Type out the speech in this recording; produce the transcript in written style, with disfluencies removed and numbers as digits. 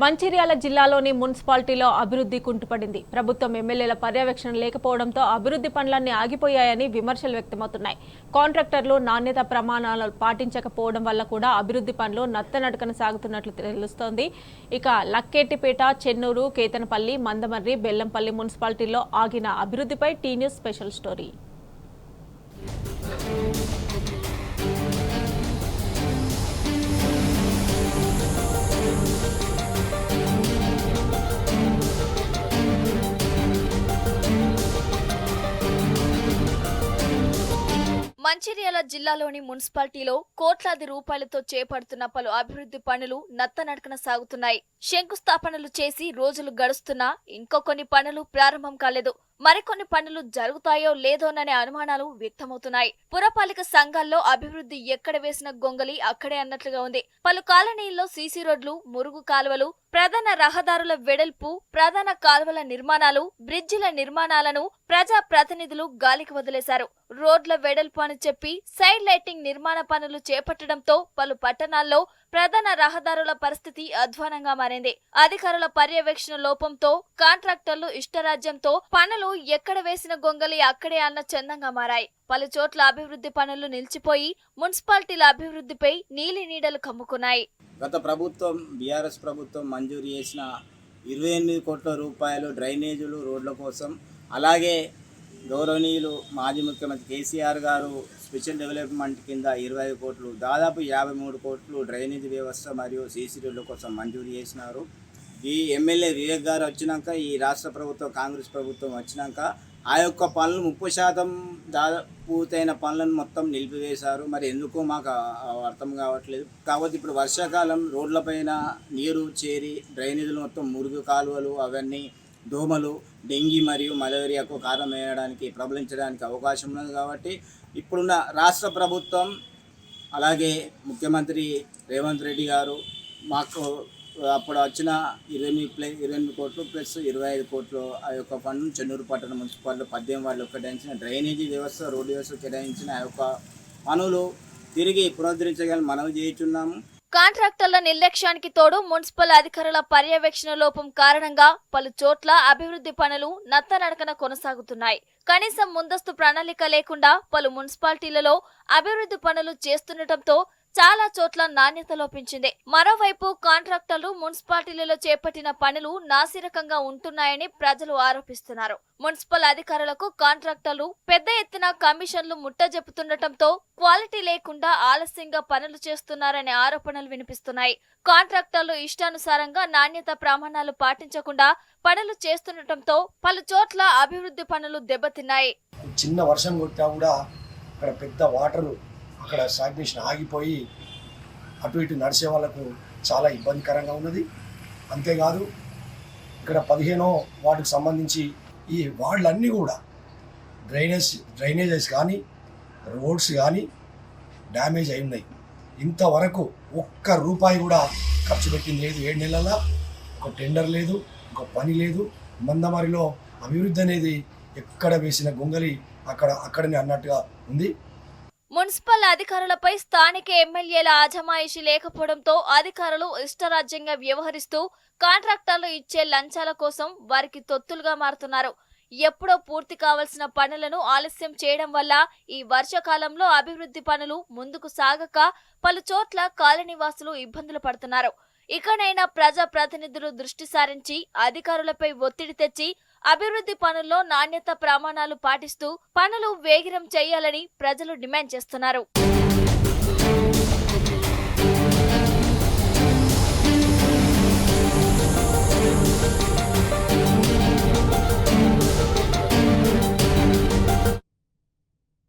మంచిర్యాల జిల్లాలోని మున్సిపాలిటీలో అభివృద్ధి కుంటుపడింది. ప్రభుత్వం ఎమ్మెల్యేల పర్యవేక్షణ లేకపోవడంతో అభివృద్ధి పనులన్నీ ఆగిపోయాయని విమర్శలు వ్యక్తమవుతున్నాయి. కాంట్రాక్టర్లు నాణ్యత ప్రమాణాలు పాటించకపోవడం వల్ల కూడా అభివృద్ధి పనులు నత్తనడకన సాగుతున్నట్లు తెలుస్తోంది. ఇక లక్కేటిపేట, చెన్నూరు, కేతనపల్లి, మందమర్రి, బెల్లంపల్లి మున్సిపాలిటీల్లో ఆగిన అభివృద్ధిపై T news special story. Mancherial జిల్లాలోని మున్సిపాలిటీలో కోట్లాది రూపాయలతో చేపడుతున్న పలు అభివృద్ధి పనులు నత్తనడకన సాగుతున్నాయి. శంకుస్థాపనలు చేసి రోజులు గడుస్తున్నా ఇంకో కొన్ని పనులు ప్రారంభం కాలేదు. మరికొన్ని పనులు జరుగుతాయో లేదోననే అనుమానాలు వ్యక్తమవుతున్నాయి. పురపాలిక సంఘాల్లో అభివృద్ధి ఎక్కడ వేసిన గొంగలి అక్కడే అన్నట్లుగా ఉంది. పలు కాలనీల్లో సీసీ రోడ్లు, మురుగు కాలువలు, ప్రధాన రహదారుల వెడల్పు, ప్రధాన కాలువల నిర్మాణాలు, బ్రిడ్జిల నిర్మాణాలను ప్రజా ప్రతినిధులు గాలికి వదిలేశారు. రోడ్ల వెడల్పు అని చెప్పి సైడ్ లైటింగ్ నిర్మాణ పనులు చేపట్టడంతో పలు పట్టణాల్లో ప్రధాన రహదారుల పరిస్థితి అధ్వానంగా మారింది. అధికారుల పర్యవేక్షణ లోపంతో, కాంట్రాక్టర్లు ఇష్టరాజ్యంతో పనులు ఎక్కడ వేసిన గొంగలి అక్కడే అన్న చందంగా మారాయి. పలు చోట్ల అభివృద్ధి పనులు నిలిచిపోయి మున్సిపాలిటీల అభివృద్ధిపై నీలి నీడలు కమ్ముకున్నాయి. గత ప్రభుత్వం బీఆర్ఎస్ ప్రభుత్వం మంజూరు చేసిన 28 కోట్ల రూపాయలు డ్రైనేజీలు, రోడ్ల కోసం, అలాగే గౌరవనీయులు మాజీ ముఖ్యమంత్రి కేసీఆర్ గారు స్పెషల్ డెవలప్మెంట్ కింద 25 కోట్లు, దాదాపు 53 కోట్లు డ్రైనేజీ వ్యవస్థ మరియు సీసీ రోడ్ల కోసం మంజూరు చేసినారు. ఈ ఎమ్మెల్యే వివేక్ గారు వచ్చినాక, ఈ రాష్ట్ర ప్రభుత్వం కాంగ్రెస్ ప్రభుత్వం వచ్చినాక ఆ యొక్క పనులు 30% దాదాపు పూర్తయిన పనులను మొత్తం నిలిపివేశారు. మరి ఎందుకో మాకు అర్థం కావట్లేదు. కాబట్టి ఇప్పుడు వర్షాకాలం రోడ్లపైన నీరు చేరి డ్రైనేజీలు మొత్తం మురుగు కాలువలు, అవన్నీ దోమలు, డెంగీ మరియు మలేరియాకు కారణమయ్యడానికి ప్రబలించడానికి అవకాశం ఉన్నది. కాబట్టి ఇప్పుడున్న రాష్ట్ర ప్రభుత్వం అలాగే ముఖ్యమంత్రి రేవంత్ రెడ్డి గారు మాకు అప్పుడు వచ్చిన 28 కోట్లు ప్లస్ 25 కోట్లు ఆ యొక్క ఫండ్ చెన్నూరు పట్టణ మున్సిపాలిటీ 18 వార్డులు కేటాయించిన డ్రైనేజీ వ్యవస్థ, రోడ్డు వ్యవస్థ కేటాయించిన ఆ యొక్క పనులు తిరిగి పునరుద్ధరించగలని మనవి చేస్తున్నాము. కాంట్రాక్టర్ల నిర్లక్ష్యానికి తోడు మున్సిపల్ అధికారుల పర్యవేక్షణ లోపం కారణంగా పలు చోట్ల అభివృద్ధి పనులు నత్తనడకన కొనసాగుతున్నాయి. కనీసం ముందస్తు ప్రణాళిక లేకుండా పలు మున్సిపాలిటీలలో అభివృద్ధి పనులు చేస్తుండటంతో చాలా చోట్ల నాణ్యత లోపించింది. మరోవైపు కాంట్రాక్టర్లు మున్సిపాలిటీలలో చేపట్టిన పనులు నాసిరకంగా ఉంటున్నాయని ప్రజలు ఆరోపిస్తున్నారు. మున్సిపల్ అధికారులకు కాంట్రాక్టర్లు పెద్ద ఎత్తున కమిషన్లు ముట్టజెప్పుతుండటంతో క్వాలిటీ లేకుండా ఆలస్యంగా పనులు చేస్తున్నారనే ఆరోపణలు వినిపిస్తున్నాయి. కాంట్రాక్టర్లు ఇష్టానుసారంగా నాణ్యత ప్రమాణాలు పాటించకుండా పనులు చేస్తుండటంతో పలు చోట్ల అభివృద్ధి పనులు దెబ్బతిన్నాయి. చిన్న వర్షం కొట్టా కూడా అక్కడ పెద్ద వాటరు, అక్కడ స్టాగ్నేషన్ ఆగిపోయి అటు ఇటు నడిచే వాళ్ళకు చాలా ఇబ్బందికరంగా ఉన్నది. అంతేకాదు ఇక్కడ 15వ వార్డుకు సంబంధించి ఈ వార్డులన్నీ కూడా డ్రైనేజెస్ కానీ రోడ్స్ కానీ డ్యామేజ్ అయి ఉన్నాయి. ఇంతవరకు ఒక్క రూపాయి కూడా ఖర్చు పెట్టింది లేదు. 7 నెలల ఒక టెండర్ లేదు, ఒక పని లేదు. మందమరిలో అభివృద్ధి అనేది ఎక్కడ వేసిన గొంగలి అక్కడనే అన్నట్టుగా ఉంది. మున్సిపల్ అధికారులపై స్థానిక ఎమ్మెల్యేల అజమాయిషీ లేకపోవడంతో అధికారులు ఇష్టరాజ్యంగా వ్యవహరిస్తూ కాంట్రాక్టర్లు ఇచ్చే లంచాల కోసం వారికి తొత్తులుగా మారుతున్నారు. ఎప్పుడో పూర్తి కావాల్సిన పనులను ఆలస్యం చేయడం వల్ల ఈ వర్షాకాలంలో అభివృద్ధి పనులు ముందుకు సాగక పలు చోట్ల కాలనీవాసులు ఇబ్బందులు పడుతున్నారు. ఇకనైనా ప్రజా ప్రతినిధులు దృష్టి సారించి అధికారులపై ఒత్తిడి తెచ్చి అభివృద్ధి పనుల్లో నాణ్యత ప్రమాణాలు పాటిస్తూ పనులు వేగిరం చేయాలని ప్రజలు డిమాండ్ చేస్తున్నారు.